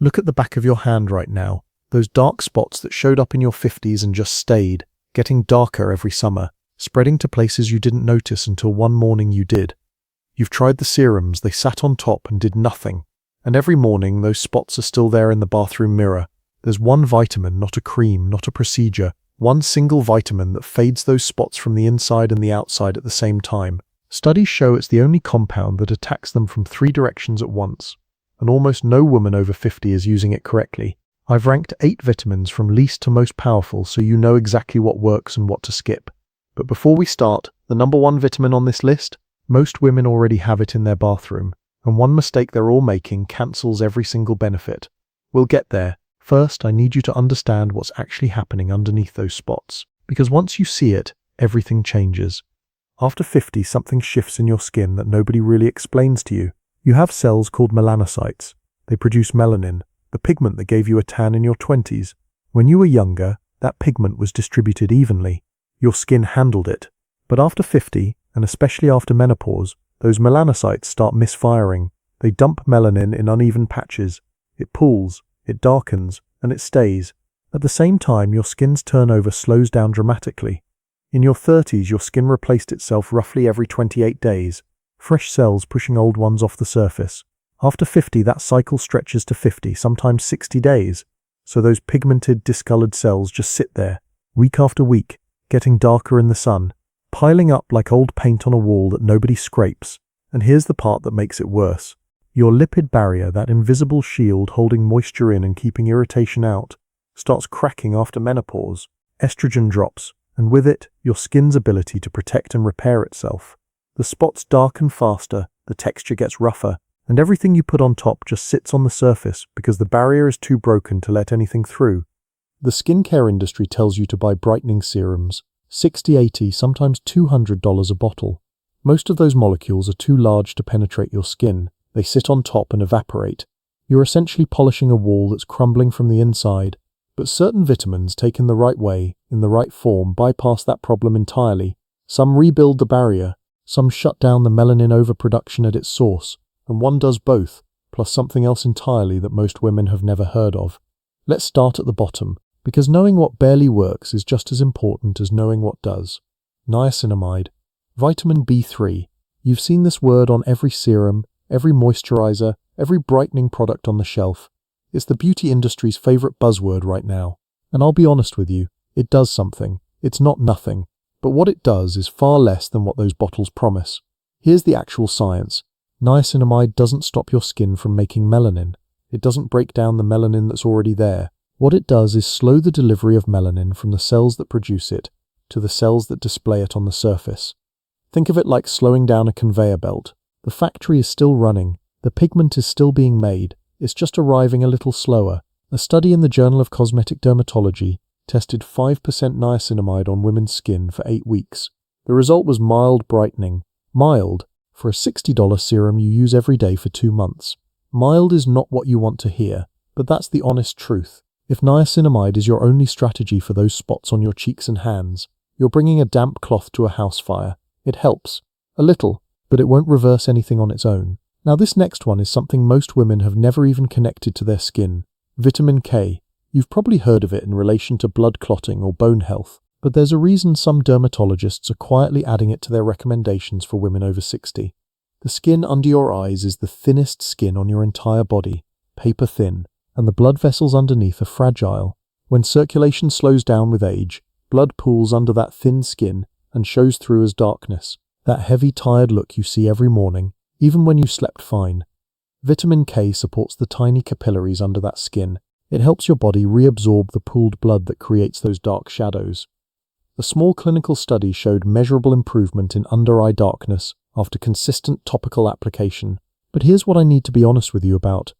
Look at the back of your hand right now. Those dark spots that showed up in your 50s and just stayed, getting darker every summer, spreading to places you didn't notice until one morning you did. You've tried the serums, they sat on top and did nothing. And every morning those spots are still there in the bathroom mirror. There's one vitamin, not a cream, not a procedure, one single vitamin that fades those spots from the inside and the outside at the same time. Studies show it's the only compound that attacks them from 3 directions at once. And almost no woman over 50 is using it correctly. I've ranked 8 vitamins from least to most powerful so you know exactly what works and what to skip. But before we start, the number 1 vitamin on this list? Most women already have it in their bathroom, and one mistake they're all making cancels every single benefit. We'll get there. First, I need you to understand what's actually happening underneath those spots, because once you see it, everything changes. After 50, something shifts in your skin that nobody really explains to you. You have cells called melanocytes. They produce melanin, the pigment that gave you a tan in your 20s. When you were younger, that pigment was distributed evenly. Your skin handled it. But after 50, and especially after menopause, those melanocytes start misfiring. They dump melanin in uneven patches. It pools, it darkens, and it stays. At the same time, your skin's turnover slows down dramatically. In your 30s, your skin replaced itself roughly every 28 days, fresh cells pushing old ones off the surface. After 50, that cycle stretches to 50, sometimes 60 days. So those pigmented, discolored cells just sit there, week after week, getting darker in the sun, piling up like old paint on a wall that nobody scrapes. And here's the part that makes it worse. Your lipid barrier, that invisible shield holding moisture in and keeping irritation out, starts cracking after menopause. Estrogen drops, and with it, your skin's ability to protect and repair itself. The spots darken faster, the texture gets rougher, and everything you put on top just sits on the surface because the barrier is too broken to let anything through. The skincare industry tells you to buy brightening serums, $60, $80, sometimes $200 a bottle. Most of those molecules are too large to penetrate your skin. They sit on top and evaporate. You're essentially polishing a wall that's crumbling from the inside. But certain vitamins, taken the right way, in the right form, bypass that problem entirely. Some rebuild the barrier, some shut down the melanin overproduction at its source, and one does both, plus something else entirely that most women have never heard of. Let's start at the bottom, because knowing what barely works is just as important as knowing what does. Niacinamide. Vitamin B3. You've seen this word on every serum, every moisturizer, every brightening product on the shelf. It's the beauty industry's favorite buzzword right now. And I'll be honest with you, it does something. It's not nothing. But what it does is far less than what those bottles promise. Here's the actual science. Niacinamide doesn't stop your skin from making melanin. It doesn't break down the melanin that's already there. What it does is slow the delivery of melanin from the cells that produce it to the cells that display it on the surface. Think of it like slowing down a conveyor belt. The factory is still running. The pigment is still being made. It's just arriving a little slower. A study in the Journal of Cosmetic Dermatology tested 5% niacinamide on women's skin for 8 weeks. The result was mild brightening. Mild, for a $60 serum you use every day for 2 months. Mild is not what you want to hear, but that's the honest truth. If niacinamide is your only strategy for those spots on your cheeks and hands, you're bringing a damp cloth to a house fire. It helps. A little, but it won't reverse anything on its own. Now this next one is something most women have never even connected to their skin. Vitamin K. You've probably heard of it in relation to blood clotting or bone health, but there's a reason some dermatologists are quietly adding it to their recommendations for women over 60. The skin under your eyes is the thinnest skin on your entire body, paper thin, and the blood vessels underneath are fragile. When circulation slows down with age, blood pools under that thin skin and shows through as darkness, that heavy, tired look you see every morning, even when you slept fine. Vitamin K supports the tiny capillaries under that skin. It helps your body reabsorb the pooled blood that creates those dark shadows. A small clinical study showed measurable improvement in under-eye darkness after consistent topical application. But here's what I need to be honest with you about.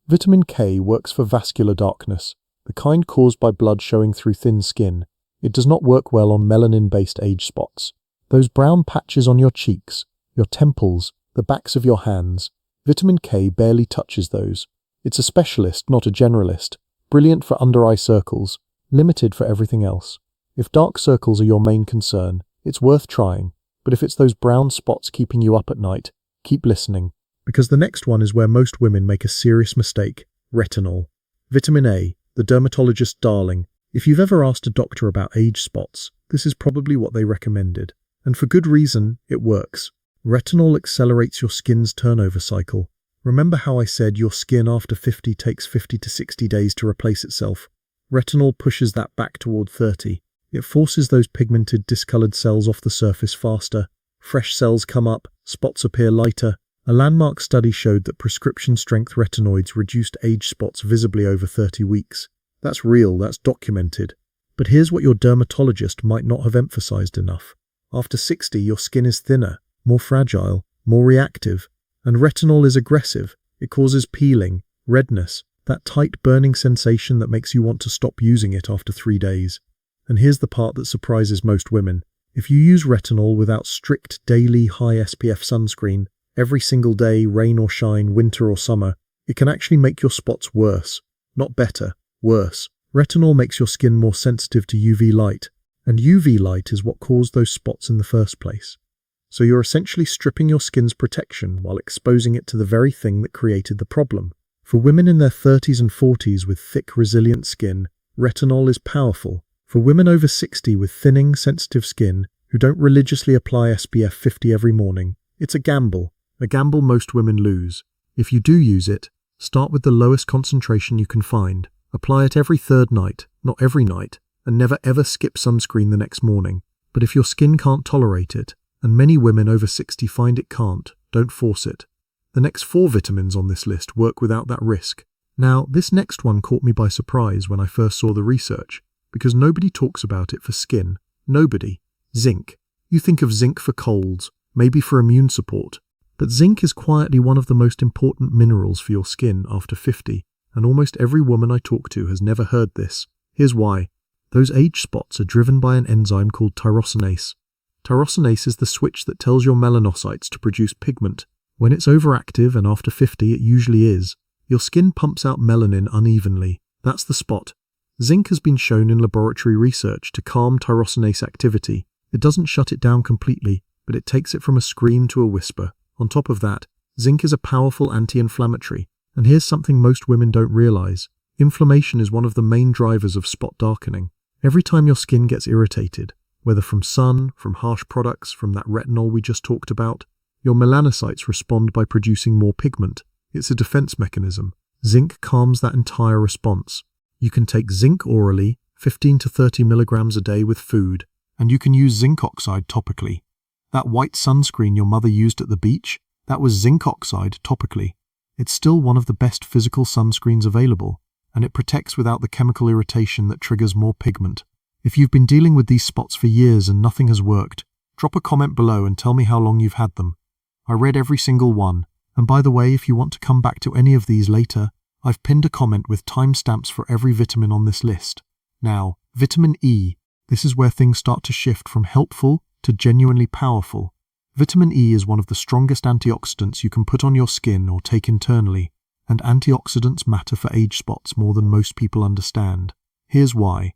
Vitamin K works for vascular darkness, the kind caused by blood showing through thin skin. It does not work well on melanin-based age spots. Those brown patches on your cheeks, your temples, the backs of your hands. Vitamin K barely touches those. It's a specialist, not a generalist. Brilliant for under-eye circles, limited for everything else. If dark circles are your main concern, it's worth trying. But if it's those brown spots keeping you up at night, keep listening. Because the next one is where most women make a serious mistake. Retinol. Vitamin A, the dermatologist's darling. If you've ever asked a doctor about age spots, this is probably what they recommended. And for good reason, it works. Retinol accelerates your skin's turnover cycle. Remember how I said your skin after 50 takes 50 to 60 days to replace itself? Retinol pushes that back toward 30. It forces those pigmented, discolored cells off the surface faster. Fresh cells come up, spots appear lighter. A landmark study showed that prescription-strength retinoids reduced age spots visibly over 30 weeks. That's real, that's documented. But here's what your dermatologist might not have emphasized enough. After 60, your skin is thinner, more fragile, more reactive. And retinol is aggressive. It causes peeling, redness, that tight burning sensation that makes you want to stop using it after 3 days. And here's the part that surprises most women. If you use retinol without strict daily high SPF sunscreen, every single day, rain or shine, winter or summer, it can actually make your spots worse. Not better, worse. Retinol makes your skin more sensitive to UV light, and UV light is what caused those spots in the first place. So you're essentially stripping your skin's protection while exposing it to the very thing that created the problem. For women in their 30s and 40s with thick, resilient skin, retinol is powerful. For women over 60 with thinning, sensitive skin who don't religiously apply SPF 50 every morning, it's a gamble most women lose. If you do use it, start with the lowest concentration you can find. Apply it every third night, not every night, and never ever skip sunscreen the next morning. But if your skin can't tolerate it, and many women over 60 find it can't, don't force it. The next 4 vitamins on this list work without that risk. Now, this next one caught me by surprise when I first saw the research, because nobody talks about it for skin. Nobody. Zinc. You think of zinc for colds, maybe for immune support, but zinc is quietly one of the most important minerals for your skin after 50, and almost every woman I talk to has never heard this. Here's why. Those age spots are driven by an enzyme called tyrosinase. Tyrosinase is the switch that tells your melanocytes to produce pigment. When it's overactive, and after 50 it usually is, your skin pumps out melanin unevenly. That's the spot. Zinc has been shown in laboratory research to calm tyrosinase activity. It doesn't shut it down completely, but it takes it from a scream to a whisper. On top of that, zinc is a powerful anti-inflammatory. And here's something most women don't realize. Inflammation is one of the main drivers of spot darkening. Every time your skin gets irritated, whether from sun, from harsh products, from that retinol we just talked about, your melanocytes respond by producing more pigment. It's a defense mechanism. Zinc calms that entire response. You can take zinc orally, 15 to 30 milligrams a day with food, and you can use zinc oxide topically. That white sunscreen your mother used at the beach, that was zinc oxide topically. It's still one of the best physical sunscreens available, and it protects without the chemical irritation that triggers more pigment. If you've been dealing with these spots for years and nothing has worked, drop a comment below and tell me how long you've had them. I read every single one, and by the way, if you want to come back to any of these later, I've pinned a comment with timestamps for every vitamin on this list. Now, vitamin E. This is where things start to shift from helpful to genuinely powerful. Vitamin E is one of the strongest antioxidants you can put on your skin or take internally, and antioxidants matter for age spots more than most people understand. Here's why.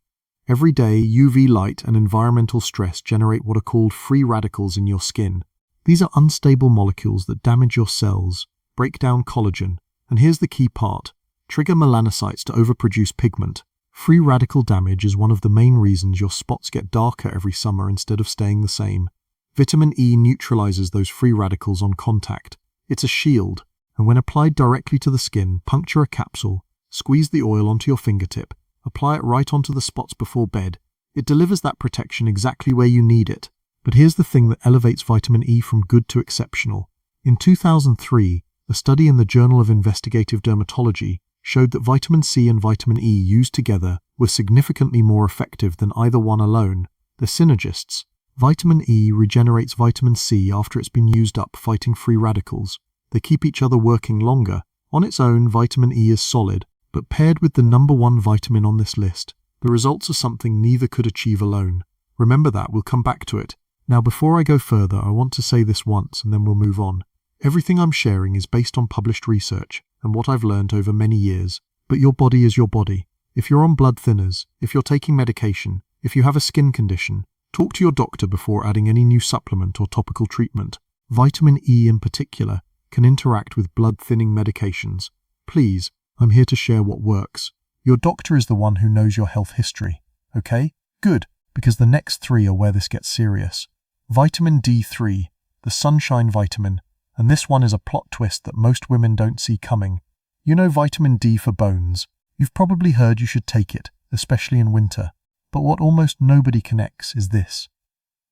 Every day, UV light and environmental stress generate what are called free radicals in your skin. These are unstable molecules that damage your cells, break down collagen, and here's the key part, trigger melanocytes to overproduce pigment. Free radical damage is one of the main reasons your spots get darker every summer instead of staying the same. Vitamin E neutralizes those free radicals on contact. It's a shield, and when applied directly to the skin, puncture a capsule, squeeze the oil onto your fingertip, apply it right onto the spots before bed. It delivers that protection exactly where you need it. But here's the thing that elevates vitamin E from good to exceptional. In 2003, a study in the Journal of Investigative Dermatology showed that vitamin C and vitamin E used together were significantly more effective than either one alone. They're synergists. Vitamin E regenerates vitamin C after it's been used up fighting free radicals. They keep each other working longer. On its own, vitamin E is solid, but paired with the number 1 vitamin on this list, the results are something neither could achieve alone. Remember that, we'll come back to it. Now, before I go further, I want to say this once and then we'll move on. Everything I'm sharing is based on published research and what I've learned over many years. But your body is your body. If you're on blood thinners, if you're taking medication, if you have a skin condition, talk to your doctor before adding any new supplement or topical treatment. Vitamin E in particular can interact with blood thinning medications. Please, I'm here to share what works. Your doctor is the one who knows your health history. Okay? Good, because the next three are where this gets serious. Vitamin D3, the sunshine vitamin, and this one is a plot twist that most women don't see coming. You know vitamin D for bones. You've probably heard you should take it, especially in winter. But what almost nobody connects is this.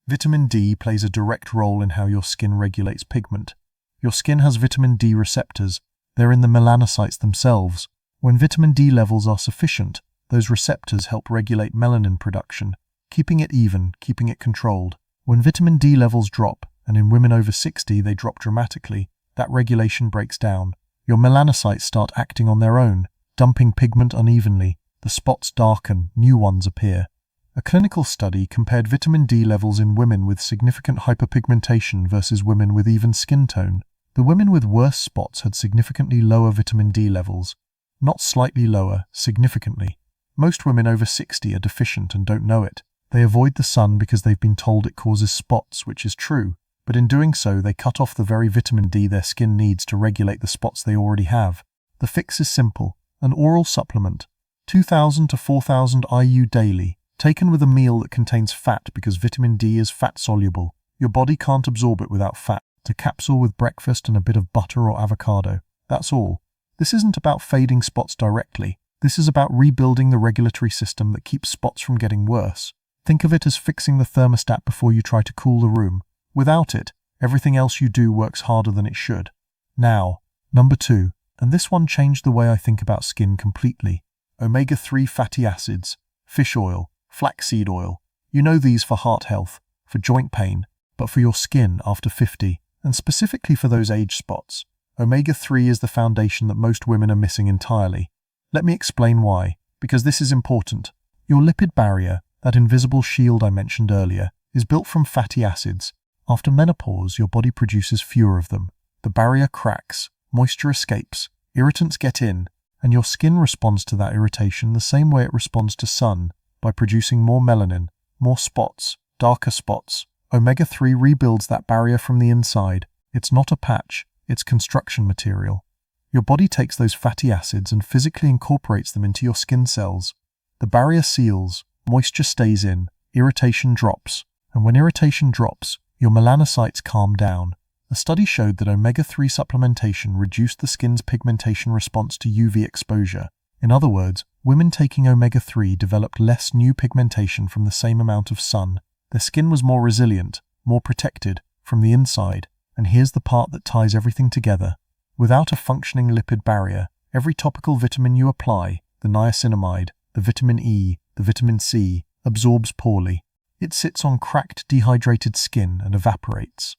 Vitamin D plays a direct role in how your skin regulates pigment. Your skin has vitamin D receptors. They're in the melanocytes themselves. When vitamin D levels are sufficient, those receptors help regulate melanin production, keeping it even, keeping it controlled. When vitamin D levels drop, and in women over 60 they drop dramatically, that regulation breaks down. Your melanocytes start acting on their own, dumping pigment unevenly. The spots darken, new ones appear. A clinical study compared vitamin D levels in women with significant hyperpigmentation versus women with even skin tone. The women with worse spots had significantly lower vitamin D levels. Not slightly lower, significantly. Most women over 60 are deficient and don't know it. They avoid the sun because they've been told it causes spots, which is true. But in doing so, they cut off the very vitamin D their skin needs to regulate the spots they already have. The fix is simple. An oral supplement, 2,000 to 4,000 IU daily, taken with a meal that contains fat because vitamin D is fat-soluble. Your body can't absorb it without fat. A capsule with breakfast and a bit of butter or avocado. That's all. This isn't about fading spots directly. This is about rebuilding the regulatory system that keeps spots from getting worse. Think of it as fixing the thermostat before you try to cool the room. Without it, everything else you do works harder than it should. Now, number 2, and this one changed the way I think about skin completely. Omega-3 fatty acids, fish oil, flaxseed oil. You know these for heart health, for joint pain, but for your skin after 50, and specifically for those age spots. Omega-3 is the foundation that most women are missing entirely. Let me explain why, because this is important. Your lipid barrier, that invisible shield I mentioned earlier, is built from fatty acids. After menopause, your body produces fewer of them. The barrier cracks, moisture escapes, irritants get in, and your skin responds to that irritation the same way it responds to sun, by producing more melanin, more spots, darker spots. Omega-3 rebuilds that barrier from the inside. It's not a patch, it's construction material. Your body takes those fatty acids and physically incorporates them into your skin cells. The barrier seals, moisture stays in, irritation drops, and when irritation drops, your melanocytes calm down. A study showed that omega-3 supplementation reduced the skin's pigmentation response to UV exposure. In other words, women taking omega-3 developed less new pigmentation from the same amount of sun. Their skin was more resilient, more protected, from the inside. And here's the part that ties everything together. Without a functioning lipid barrier, every topical vitamin you apply, the niacinamide, the vitamin E, the vitamin C, absorbs poorly. It sits on cracked, dehydrated skin and evaporates.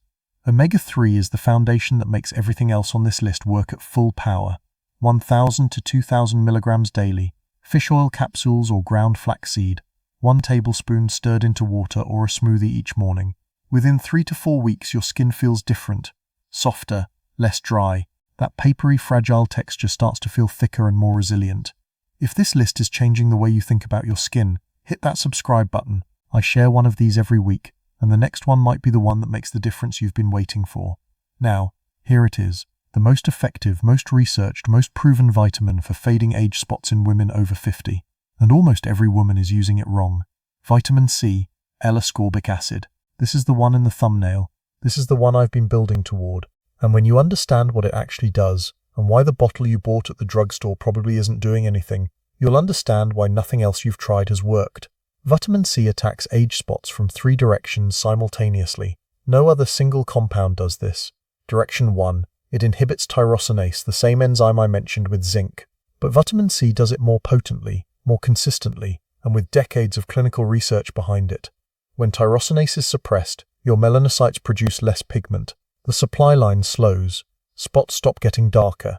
Omega-3 is the foundation that makes everything else on this list work at full power. 1,000 to 2,000 milligrams daily, fish oil capsules or ground flaxseed, 1 tablespoon stirred into water or a smoothie each morning. Within 3 to 4 weeks, your skin feels different, softer, less dry. That papery, fragile texture starts to feel thicker and more resilient. If this list is changing the way you think about your skin, hit that subscribe button. I share one of these every week, and the next one might be the one that makes the difference you've been waiting for. Now, here it is, the most effective, most researched, most proven vitamin for fading age spots in women over 50. And almost every woman is using it wrong. Vitamin C, L-ascorbic acid. This is the one in the thumbnail. This is the one I've been building toward. And when you understand what it actually does, and why the bottle you bought at the drugstore probably isn't doing anything, you'll understand why nothing else you've tried has worked. Vitamin C attacks age spots from 3 directions simultaneously. No other single compound does this. Direction 1. It inhibits tyrosinase, the same enzyme I mentioned with zinc. But vitamin C does it more potently, more consistently, and with decades of clinical research behind it. When tyrosinase is suppressed, your melanocytes produce less pigment. The supply line slows. Spots stop getting darker.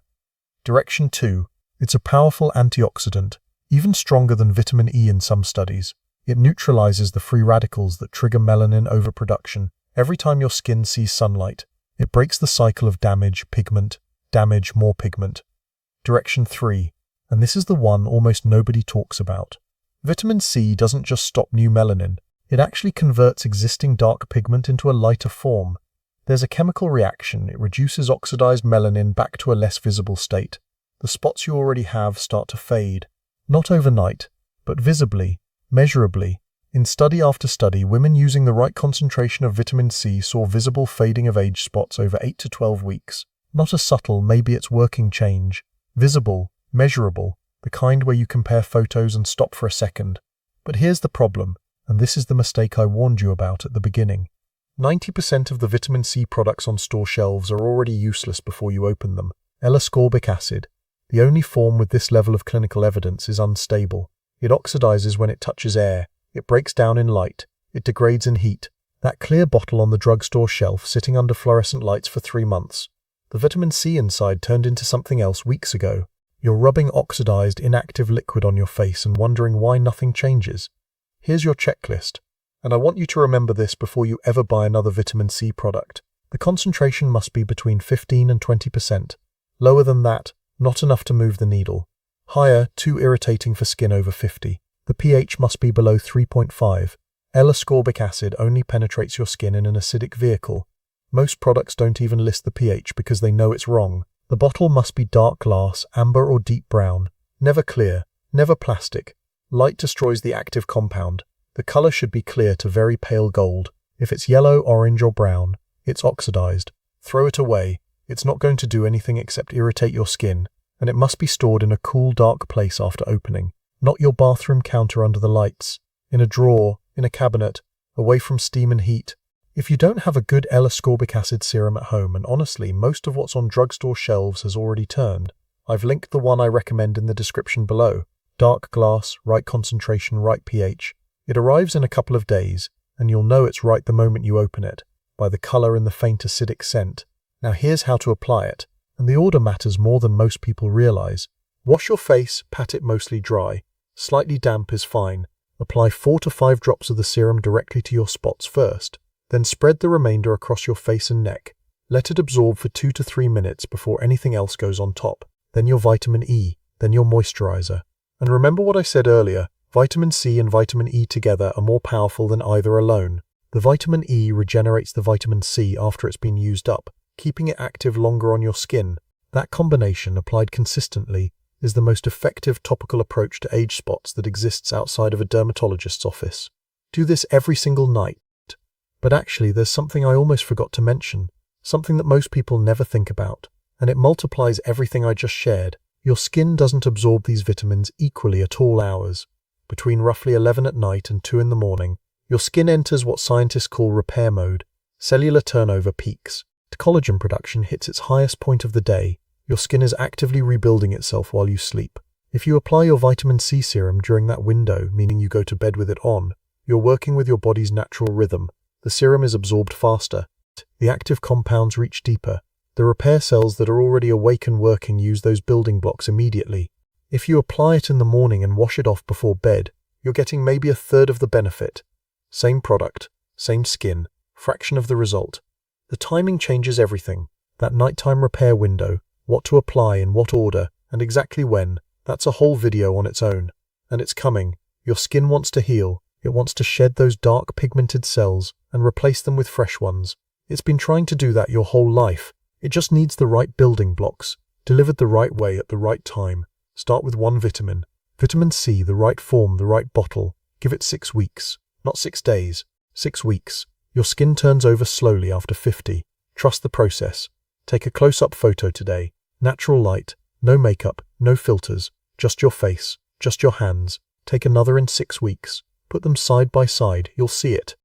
Direction 2. It's a powerful antioxidant, even stronger than vitamin E in some studies. It neutralizes the free radicals that trigger melanin overproduction. Every time your skin sees sunlight, it breaks the cycle of damage, pigment, damage, more pigment. Direction 3. And this is the one almost nobody talks about. Vitamin C doesn't just stop new melanin. It actually converts existing dark pigment into a lighter form. There's a chemical reaction. It reduces oxidized melanin back to a less visible state. the spots you already have start to fade. Not overnight, but visibly, measurably. In study after study, women using the right concentration of vitamin C saw visible fading of age spots over 8 to 12 weeks. Not a subtle, maybe it's working change. Visible, measurable, the kind where you compare photos and stop for a second. But here's the problem, and this is the mistake I warned you about at the beginning. 90% of the vitamin C products on store shelves are already useless before you open them. L-ascorbic acid, the only form with this level of clinical evidence, is unstable. It oxidizes when it touches air. It breaks down in light. It degrades in heat. That clear bottle on the drugstore shelf sitting under fluorescent lights for 3 months. The vitamin C inside turned into something else weeks ago. You're rubbing oxidized, inactive liquid on your face and wondering why nothing changes. Here's your checklist. And I want you to remember this before you ever buy another vitamin C product. The concentration must be between 15 and 20%. Lower than that, not enough to move the needle. Higher, too irritating for skin over 50. The pH must be below 3.5. L-ascorbic acid only penetrates your skin in an acidic vehicle. Most products don't even list the pH because they know it's wrong. The bottle must be dark glass, amber or deep brown. Never clear, never plastic. Light destroys the active compound. The color should be clear to very pale gold. If it's yellow, orange or brown, it's oxidized. Throw it away. It's not going to do anything except irritate your skin, and it must be stored in a cool, dark place after opening. Not your bathroom counter under the lights, in a drawer, in a cabinet, away from steam and heat. If you don't have a good L-ascorbic acid serum at home, and honestly, most of what's on drugstore shelves has already turned, I've linked the one I recommend in the description below. Dark glass, right concentration, right pH. It arrives in a couple of days, and you'll know it's right the moment you open it, by the color and the faint acidic scent. Now here's how to apply it, and the order matters more than most people realize. Wash your face, pat it mostly dry. Slightly damp is fine. Apply 4 to 5 drops of the serum directly to your spots first. Then spread the remainder across your face and neck. Let it absorb for 2 to 3 minutes before anything else goes on top. Then your vitamin E, then your moisturizer. And remember what I said earlier, vitamin C and vitamin E together are more powerful than either alone. The vitamin E regenerates the vitamin C after it's been used up, keeping it active longer on your skin. That combination, applied consistently, is the most effective topical approach to age spots that exists outside of a dermatologist's office. Do this every single night. But actually, there's something I almost forgot to mention, something that most people never think about, and it multiplies everything I just shared. Your skin doesn't absorb these vitamins equally at all hours. Between roughly 11 at night and 2 in the morning, your skin enters what scientists call repair mode. Cellular turnover peaks. Collagen production hits its highest point of the day. Your skin is actively rebuilding itself while you sleep. If you apply your vitamin C serum during that window, meaning you go to bed with it on, you're working with your body's natural rhythm. The serum is absorbed faster. The active compounds reach deeper. The repair cells that are already awake and working use those building blocks immediately. If you apply it in the morning and wash it off before bed, you're getting maybe a third of the benefit. Same product, same skin, fraction of the result. The timing changes everything. That nighttime repair window, what to apply in what order, and exactly when, that's a whole video on its own. And it's coming. Your skin wants to heal. It wants to shed those dark pigmented cells and replace them with fresh ones. It's been trying to do that your whole life. It just needs the right building blocks, delivered the right way at the right time. Start with one vitamin. Vitamin C, the right form, the right bottle. Give it 6 weeks. Not 6 days. 6 weeks. Your skin turns over slowly after 50. Trust the process. Take a close-up photo today. Natural light. No makeup. No filters. Just your face. Just your hands. Take another in 6 weeks. Put them side by side. You'll see it.